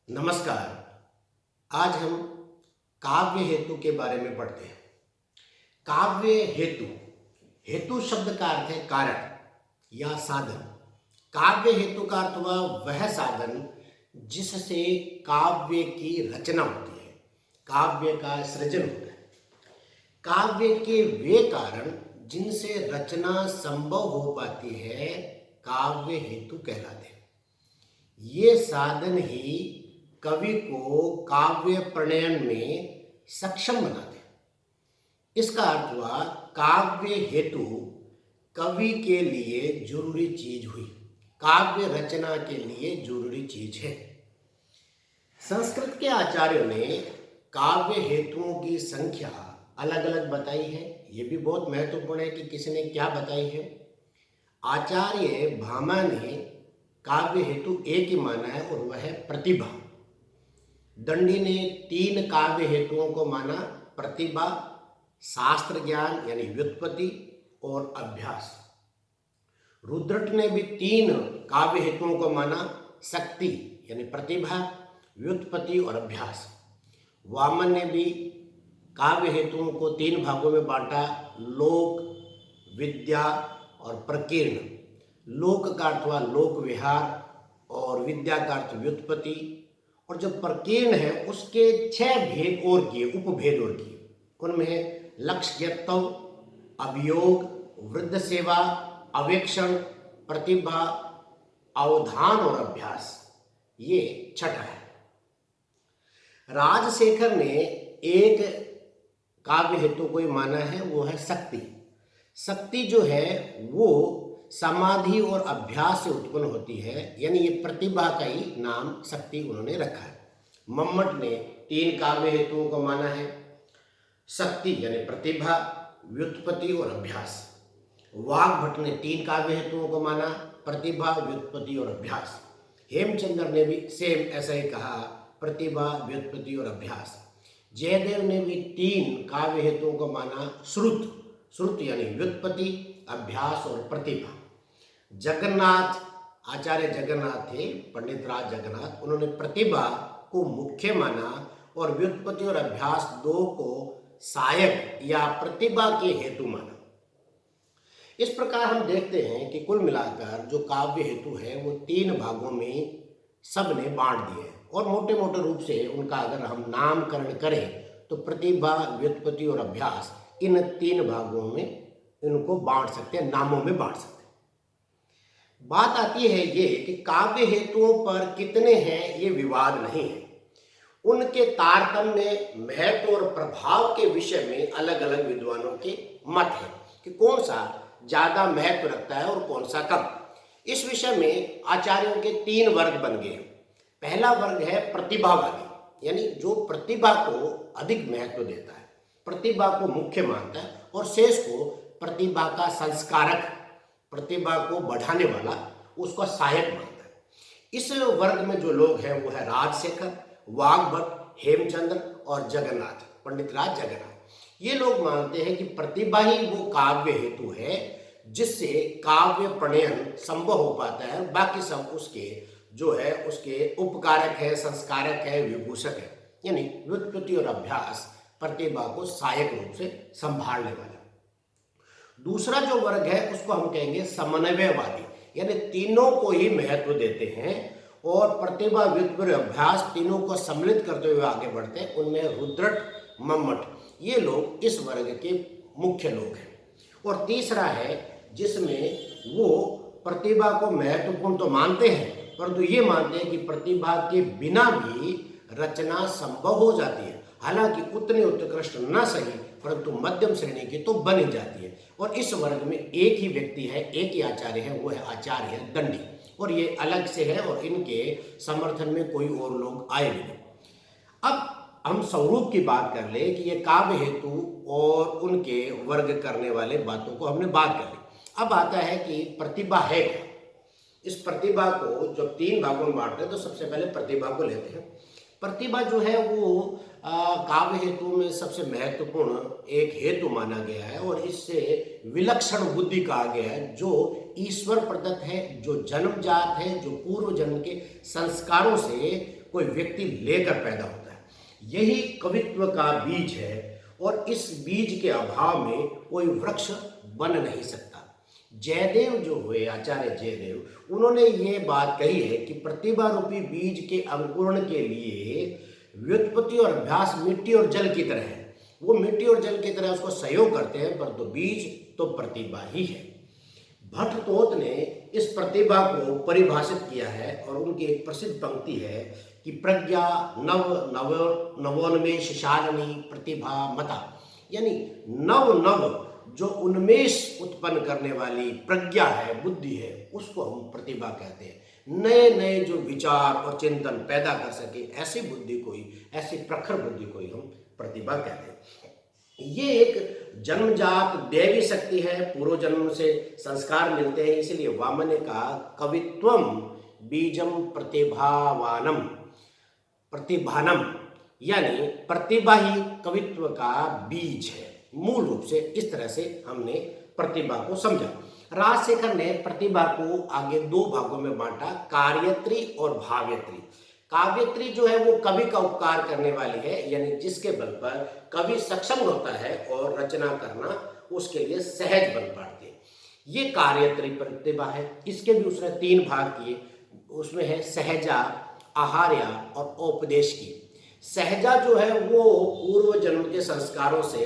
नमस्कार। आज हम काव्य हेतु के बारे में पढ़ते हैं। काव्य हेतु, हेतु शब्द का अर्थ है कारण या साधन। काव्य हेतु का अर्थ हुआ वह साधन जिससे काव्य की रचना होती है, काव्य का सृजन होता है। काव्य के वे कारण जिनसे रचना संभव हो पाती है काव्य हेतु कहलाते हैं। ये साधन ही कवि को काव्य प्रणयन में सक्षम बनाते हैं। इसका अर्थ हुआ काव्य हेतु कवि के लिए जरूरी चीज हुई, काव्य रचना के लिए जरूरी चीज है। संस्कृत के आचार्यों ने काव्य हेतुओं की संख्या अलग अलग बताई है। ये भी बहुत महत्वपूर्ण है कि किसी ने क्या बताई है। आचार्य भामा ने काव्य हेतु एक ही माना है और वह है प्रतिभा। दंडी ने 3 काव्य हेतुओं को माना, प्रतिभा, शास्त्र ज्ञान यानी व्युत्पत्ति और अभ्यास। रुद्रट ने भी 3 काव्य हेतुओं को माना, शक्ति यानी प्रतिभा, व्युत्पत्ति और अभ्यास। वामन ने भी काव्य हेतुओं को 3 भागों में बांटा, लोक, विद्या और प्रकीर्ण। लोक का अर्थ हुआ लोक विहार और विद्या का अर्थ व्युत्पत्ति, और जो प्रकीर्ण है उसके 6 भेद और किए, उपभेद और किए। उनमें लक्ष्यत्व, अभियोग, वृद्ध सेवा, अवेक्षण, प्रतिभा, अवधान और अभ्यास, ये छठा है। राजशेखर ने एक काव्य हेतु को ही माना है, वो है शक्ति। शक्ति जो है वो समाधि और अभ्यास से उत्पन्न होती है, यानी ये प्रतिभा का ही नाम शक्ति उन्होंने रखा है। मम्मट ने 3 काव्य हेतुओं को माना है, शक्ति यानी प्रतिभा, व्युत्पत्ति और अभ्यास। वाग्भट ने 3 काव्य हेतुओं को माना, प्रतिभा, व्युत्पत्ति और अभ्यास। हेमचंद्र ने भी सेम ऐसा ही कहा, प्रतिभा, व्युत्पत्ति और अभ्यास। जयदेव ने भी 3 काव्य हेतुओं को माना, श्रुत, श्रुत यानी व्युत्पत्ति, अभ्यास और प्रतिभा। जगन्नाथ, आचार्य जगन्नाथ थे, पंडित राज जगन्नाथ, उन्होंने प्रतिभा को मुख्य माना और व्युत्पत्ति और अभ्यास 2 को सहायक या प्रतिभा के हेतु माना। इस प्रकार हम देखते हैं कि कुल मिलाकर जो काव्य हेतु है वो 3 भागों में सबने बांट दिए हैं, और मोटे मोटे रूप से उनका अगर हम नामकरण करें तो प्रतिभा, व्युत्पत्ति और अभ्यास, इन 3 भागों में इनको बांट सकते हैं, नामों में बांट सकते हैं। बात आती है ये कि काव्य हेतुओं पर कितने हैं ये विवाद नहीं है। उनके तारतम्य, महत्व और प्रभाव के विषय में अलग अलग विद्वानों के मत है कि कौन सा ज्यादा महत्व रखता है और कौन सा कम। इस विषय में आचार्यों के 3 वर्ग बन गए। पहला वर्ग है प्रतिभावादी, यानी जो प्रतिभा को अधिक महत्व देता है, प्रतिभा को मुख्य मानता है, और शेष को प्रतिभा का संस्कारक, प्रतिभा को बढ़ाने वाला, उसको सहायक मानता है। इस वर्ग में जो लोग हैं वो है राजशेखर, वाग्भट, हेमचंद्र और जगन्नाथ, पंडित राज जगन्नाथ। ये लोग मानते हैं कि प्रतिभा ही वो काव्य हेतु है जिससे काव्य प्रणयन संभव हो पाता है, बाकी सब उसके जो है उसके उपकारक है, संस्कारक है, विभूषक है, यानी व्युत्पत्ति और अभ्यास प्रतिभा को सहायक रूप से संभालने वाला। दूसरा जो वर्ग है उसको हम कहेंगे समन्वयवादी, यानी तीनों को ही महत्व देते हैं और प्रतिभा, व्युत्पत्ति, अभ्यास तीनों को सम्मिलित करते हुए आगे बढ़ते हैं। उनमें रुद्रट, मम्मट, ये लोग इस वर्ग के मुख्य लोग हैं। और तीसरा है जिसमें वो प्रतिभा को महत्वपूर्ण तो मानते हैं, परंतु ये मानते हैं कि प्रतिभा के बिना भी रचना संभव हो जाती है, हालांकि उतनी उत्कृष्ट न सही परंतु मध्यम श्रेणी की तो बन ही जाती है। और इस वर्ग में एक ही व्यक्ति है, एक ही आचार्य है, वो है आचार्य दंडी, और ये अलग से है और इनके समर्थन में कोई और लोग आए नहीं। अब हम स्वरूप की बात कर ले कि ये काव्य हेतु और उनके वर्ग करने वाले बातों को हमने बात कर ली। अब आता है कि प्रतिभा है क्या। इस प्रतिभा को जब 3 भागों में बांटते हैं तो सबसे पहले प्रतिभा को लेते हैं। प्रतिभा जो है वो काव्य हेतु में सबसे महत्वपूर्ण एक हेतु माना गया है, और इससे विलक्षण बुद्धि कहा गया है, जो ईश्वर प्रदत्त है, जो जन्मजात है, जो पूर्व जन्म के संस्कारों से कोई व्यक्ति लेकर पैदा होता है। यही कवित्व का बीज है और इस बीज के अभाव में कोई वृक्ष बन नहीं सकता। जयदेव जो हुए, आचार्य जयदेव, उन्होंने ये बात कही है कि प्रतिभा रूपी बीज के अंकुरण के लिए व्युत्पत्ति और अभ्यास मिट्टी और जल की तरह है। वो मिट्टी और जल की तरह उसको सहयोग करते हैं, पर तो बीज तो प्रतिभा ही है। भट्टतोत ने इस प्रतिभा को परिभाषित किया है और उनकी एक प्रसिद्ध पंक्ति है कि प्रज्ञा नवोन्मेष शालिनी प्रतिभा मता, यानी नव जो उन्मेष उत्पन्न करने वाली प्रज्ञा है, बुद्धि है, उसको हम प्रतिभा कहते हैं। नए नए जो विचार और चिंतन पैदा कर सके, ऐसी बुद्धि कोई, ऐसी प्रखर बुद्धि कोई हम प्रतिभा कहते हैं। ये एक जन्मजात दैवी शक्ति है, पूर्व जन्म से संस्कार मिलते हैं। इसलिए वामन ने कहा कवित्वम बीजम प्रतिभावानम प्रतिभानम, यानी प्रतिभा ही कवित्व का बीज है। मूल रूप से इस तरह से हमने प्रतिभा को समझा। राजशेखर ने प्रतिभा को आगे दो भागों में बांटा, कार्यत्री और भाव्यत्री। काव्यत्री जो है वो कवि का उपकार करने वाली है, यानी जिसके बल पर कवि सक्षम होता है और रचना करना उसके लिए सहज बन पाते हैं, ये कार्यत्री प्रतिभा है। इसके भी उसने तीन भाग किए, उसमें है सहजा, आहार्या और औपदेश की। सहजा जो है वो पूर्व जन्म के संस्कारों से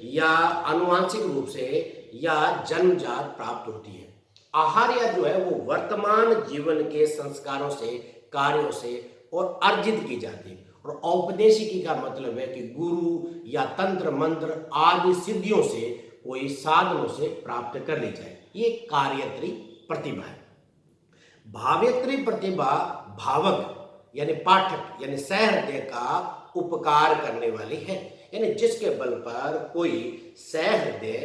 या आनुवांशिक रूप से या जन्मजात प्राप्त होती है। आहार्या जो है वो वर्तमान जीवन के संस्कारों से, कार्यों से और अर्जित की जाती है। और औपदेशिकी का मतलब है कि गुरु या तंत्र मंत्र आदि सिद्धियों से, कोई साधनों से प्राप्त कर ली जाए, ये कार्यत्री प्रतिभा है। भाव्यत्री प्रतिभा भावक यानी पाठक यानी सहृदय का उपकार करने वाली है, यानी जिसके बल पर कोई सहृदय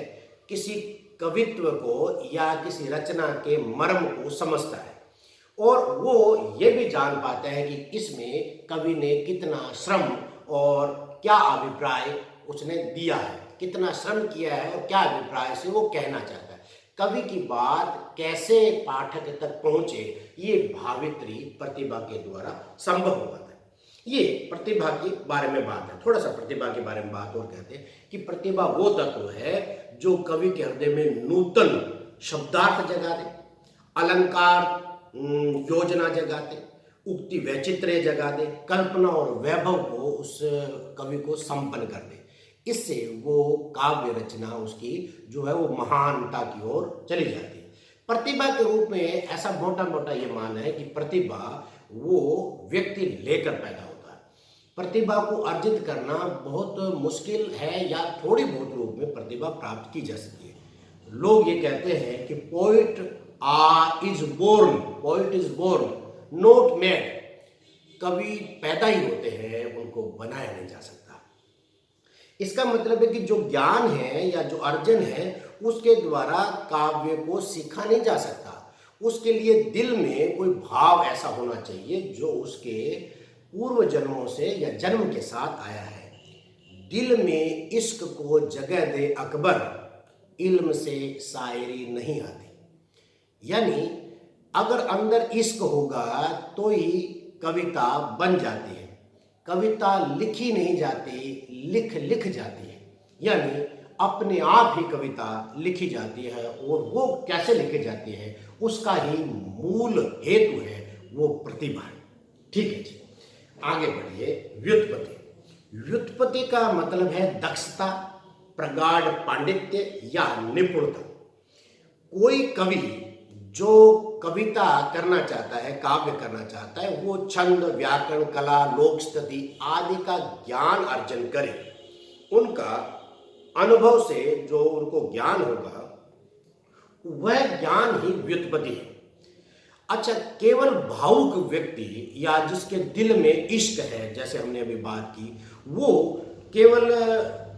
किसी कवित्व को या किसी रचना के मर्म को समझता है और वो ये भी जान पाता है कि इसमें कवि ने कितना श्रम और क्या अभिप्राय उसने दिया है, कितना श्रम किया है और क्या अभिप्राय से वो कहना चाहता है। कवि की बात कैसे पाठक तक पहुंचे, ये भावित्री प्रतिभा के द्वारा संभव हो पाता है। ये प्रतिभा के बारे में बात है। थोड़ा सा प्रतिभा के बारे में बात और कहते हैं कि प्रतिभा वो तत्व है जो कवि के हृदय में नूतन शब्दार्थ जगा दे, अलंकार योजना जगा दे, उक्ति वैचित्र्य जगा दे, कल्पना और वैभव को उस कवि को संपन्न कर दे। इससे वो काव्य रचना उसकी जो है वो महानता की ओर चली जाती है। प्रतिभा के रूप में ऐसा मोटा मोटा ये मानना है कि प्रतिभा वो व्यक्ति लेकर पैदा होता है। प्रतिभा को अर्जित करना बहुत मुश्किल है या थोड़ी बहुत रूप में प्रतिभा प्राप्त की जा सकती है। लोग ये कहते हैं कि poet is born not made, कवि पैदा ही होते हैं, उनको बनाया नहीं जा सकता। इसका मतलब है कि जो ज्ञान है या जो अर्जन है उसके द्वारा काव्य को सीखा नहीं जा सकता। उसके लिए दिल में कोई भाव ऐसा होना चाहिए जो उसके पूर्व जन्मों से या जन्म के साथ आया है। दिल में इश्क को जगह दे अकबर, इल्म से शायरी नहीं आती। यानी अगर अंदर इश्क होगा तो ही कविता बन जाती है। कविता लिखी नहीं जाती, लिख जाती है। यानी अपने आप ही कविता लिखी जाती है और वो कैसे लिखी जाती है उसका ही मूल हेतु है वो प्रतिभा है। ठीक है जी, आगे बढ़िए। व्युत्पत्ति। व्युत्पत्ति का मतलब है दक्षता, प्रगाढ़ पांडित्य या निपुणता। कोई कवि जो कविता करना चाहता है, काव्य करना चाहता है, वो छंद, व्याकरण, कला, लोक स्तुति आदि का ज्ञान अर्जन करे। उनका अनुभव से जो उनको ज्ञान होगा वह ज्ञान ही व्युत्पत्ति है। अच्छा, केवल भावुक व्यक्ति या जिसके दिल में इश्क है, जैसे हमने अभी बात की, वो केवल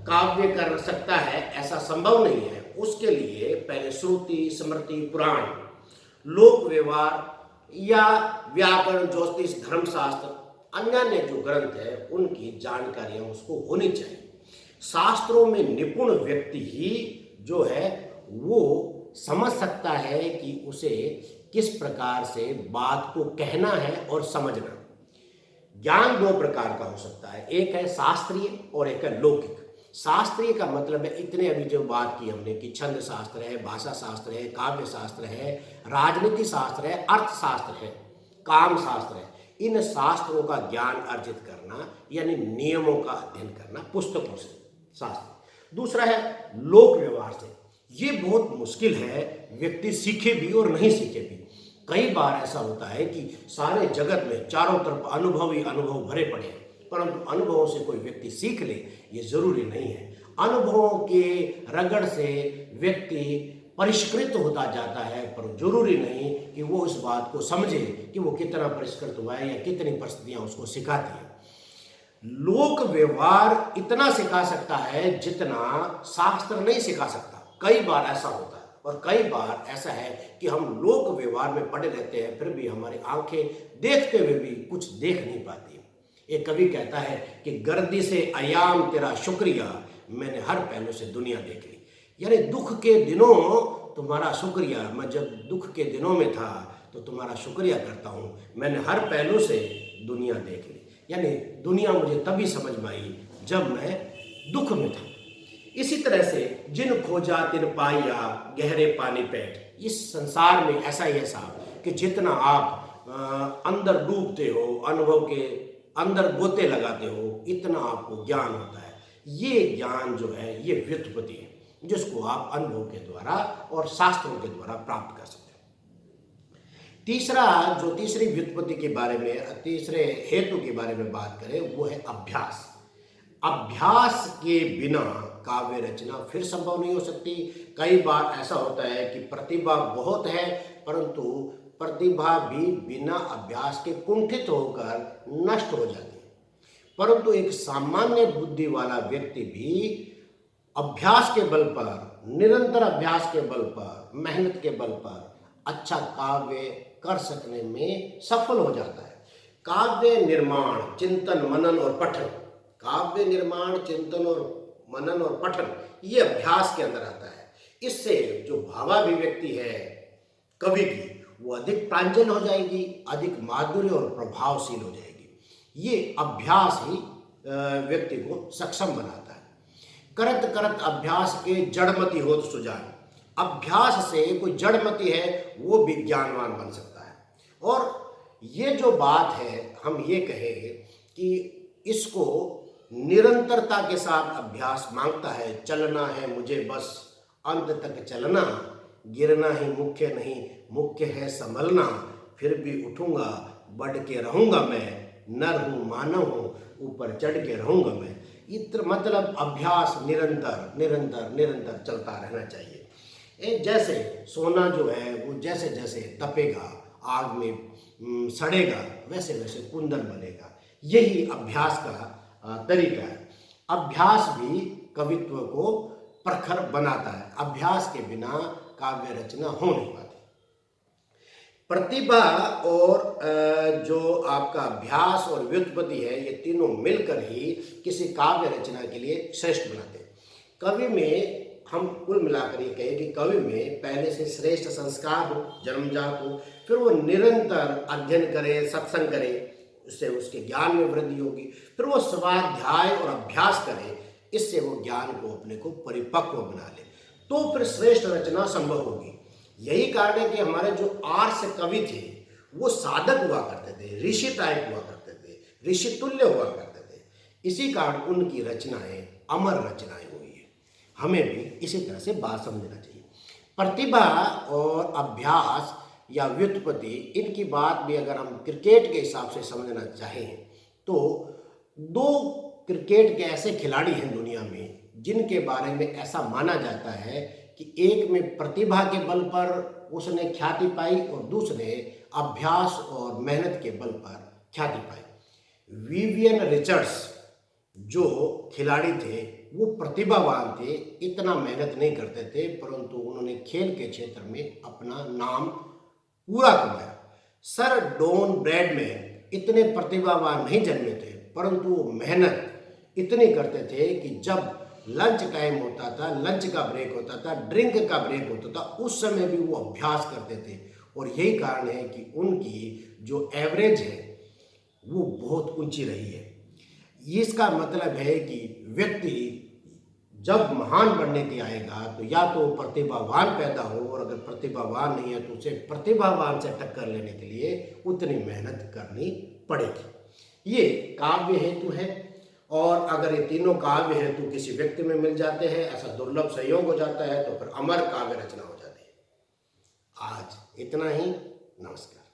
काव्य कर सकता है ऐसा संभव नहीं है। उसके लिए पहले श्रुति, स्मृति, पुराण, लोक व्यवहार या व्याकरण, ज्योतिष, धर्मशास्त्र, अन्य जो ग्रंथ है उनकी जानकारियां उसको होनी चाहिए। शास्त्रों में निपुण व्यक्ति ही जो है वो समझ सकता है कि उसे किस प्रकार से बात को कहना है और समझना। ज्ञान दो प्रकार का हो सकता है, एक है शास्त्रीय और एक है लौकिक। शास्त्रीय का मतलब है इतने अभी जो बात की हमने कि छंद शास्त्र है, भाषा शास्त्र है, काव्य शास्त्र है, राजनीति शास्त्र है, अर्थशास्त्र है, काम शास्त्र है। इन शास्त्रों का ज्ञान अर्जित करना यानी नियमों का अध्ययन करना पुस्तकों से, शास्त्र। दूसरा है लोक व्यवहार से। ये बहुत मुश्किल है, व्यक्ति सीखे भी और नहीं सीखे भी। कई बार ऐसा होता है कि सारे जगत में चारों तरफ अनुभव ही अनुभव भरे पड़े हैं, परंतु अनुभवों से कोई व्यक्ति सीख ले ये जरूरी नहीं है। अनुभवों के रगड़ से व्यक्ति परिष्कृत होता जाता है, पर जरूरी नहीं कि वो इस बात को समझे कि वो कितना परिष्कृत हुआ है या कितनी परिस्थितियां उसको सिखाती हैं। लोक व्यवहार इतना सिखा सकता है जितना शास्त्र नहीं सिखा सकता। कई बार ऐसा होता है और कई बार ऐसा है कि हम लोक व्यवहार में पड़े रहते हैं, फिर भी हमारी आंखें देखते हुए भी कुछ देख नहीं पाती। एक कवि कहता है कि गर्दी से अयाम तेरा शुक्रिया, मैंने हर पहलू से दुनिया देख ली। यानी दुख के दिनों तुम्हारा शुक्रिया, मैं जब दुख के दिनों में था तो तुम्हारा शुक्रिया करता हूँ, मैंने हर पहलू से दुनिया देख ली। यानी दुनिया मुझे तभी समझ में आई जब मैं दुख में था। इसी तरह से जिन खोजा तिन पाया गहरे पानी पैठ। इस संसार में ऐसा ही है साहब कि जितना आप अंदर डूबते हो, अनुभव के अंदर गोते लगाते हो, इतना आपको ज्ञान होता है। ये ज्ञान जो है ये व्युत्पत्ति है, जिसको आप अनुभव के द्वारा और शास्त्रों के द्वारा प्राप्त कर सकते हैं। तीसरी व्युत्पत्ति के बारे में, तीसरे हेतु के बारे में बात करें, वो है अभ्यास। अभ्यास के बिना काव्य रचना फिर संभव नहीं हो सकती। कई बार ऐसा होता है कि प्रतिभा बहुत है, परंतु प्रतिभा भी बिना अभ्यास के कुंठित होकर नष्ट हो जाती है। परंतु एक सामान्य बुद्धि वाला व्यक्ति भी अभ्यास के बल पर, निरंतर अभ्यास के बल पर, मेहनत के बल पर अच्छा काव्य कर सकने में सफल हो जाता है। काव्य निर्माण, चिंतन, मनन और पठन, काव्य निर्माण, चिंतन और मनन और पठन, ये अभ्यास के अंदर आता है। इससे जो भावाभिव्यक्ति है कवि की वो अधिक प्रांजल हो जाएगी, अधिक माधुर्य और प्रभावशील हो जाएगी। ये अभ्यास ही व्यक्ति को सक्षम बनाता है। करत करत अभ्यास के जड़मति होत सुजान। अभ्यास से कोई जड़मति है वो भी ज्ञानवान बन सकता है। और ये जो बात है, हम ये कहें कि इसको निरंतरता के साथ अभ्यास मांगता है। चलना है मुझे बस अंत तक चलना, गिरना ही मुख्य नहीं, मुख्य है संभलना, फिर भी उठूंगा, बढ़ के रहूंगा मैं, नर हूँ मानव हूँ, ऊपर चढ़ के रहूंगा मैं। इत्र मतलब अभ्यास निरंतर निरंतर निरंतर चलता रहना चाहिए। जैसे सोना जो है वो जैसे जैसे तपेगा, आग में सड़ेगा, वैसे वैसे कुंदन बनेगा। यही अभ्यास का तरीका है। अभ्यास भी कवित्व को प्रखर बनाता है। अभ्यास के बिना काव्य रचना हो नहीं पाती। प्रतिभा और जो आपका अभ्यास और व्युत्पत्ति है, ये तीनों मिलकर ही किसी काव्य रचना के लिए श्रेष्ठ बनाते हैं। कवि में हम कुल मिलाकर ये कहें कि कवि में पहले से श्रेष्ठ संस्कार हो, जन्मजात हो, फिर वो निरंतर अध्ययन करे, सत्संग करे, उससे उसके ज्ञान में वृद्धि होगी, फिर वो स्वाध्याय और अभ्यास करे, इससे वो ज्ञान को अपने को परिपक्व बना ले, तो फिर श्रेष्ठ रचना संभव होगी। यही कारण है कि हमारे जो आर्ष कवि थे वो साधक हुआ करते थे, ऋषि टाइप हुआ करते थे, ऋषि तुल्य हुआ करते थे। इसी कारण उनकी रचनाएं अमर रचनाएं हुई है। हमें भी इसी तरह से बात समझना चाहिए। प्रतिभा और अभ्यास या व्युत्पत्ति, इनकी बात भी अगर हम क्रिकेट के हिसाब से समझना चाहें तो दो क्रिकेट के ऐसे खिलाड़ी हैं दुनिया में जिनके बारे में ऐसा माना जाता है कि एक में प्रतिभा के बल पर उसने ख्याति पाई और दूसरे अभ्यास और मेहनत के बल पर ख्याति पाई। विवियन रिचर्ड्स जो खिलाड़ी थे वो प्रतिभावान थे, इतना मेहनत नहीं करते थे, परंतु उन्होंने खेल के क्षेत्र में अपना नाम पूरा कमाया। सर डॉन ब्रैडमैन इतने प्रतिभावान नहीं जन्मे थे, परंतु वो मेहनत इतनी करते थे कि जब लंच टाइम होता था, लंच का ब्रेक होता था, ड्रिंक का ब्रेक होता था, उस समय भी वो अभ्यास करते थे। और यही कारण है कि उनकी जो एवरेज है वो बहुत ऊंची रही है। इसका मतलब है कि व्यक्ति जब महान बनने के आएगा तो या तो प्रतिभावान पैदा हो, और अगर प्रतिभावान नहीं है तो उसे प्रतिभावान से टक्कर लेने के लिए उतनी मेहनत करनी पड़ेगी। ये काव्य हेतु है, और अगर ये तीनों काव्य हेतु किसी व्यक्ति में मिल जाते हैं, ऐसा दुर्लभ संयोग हो जाता है, तो फिर अमर काव्य रचना हो जाती है। आज इतना ही। नमस्कार।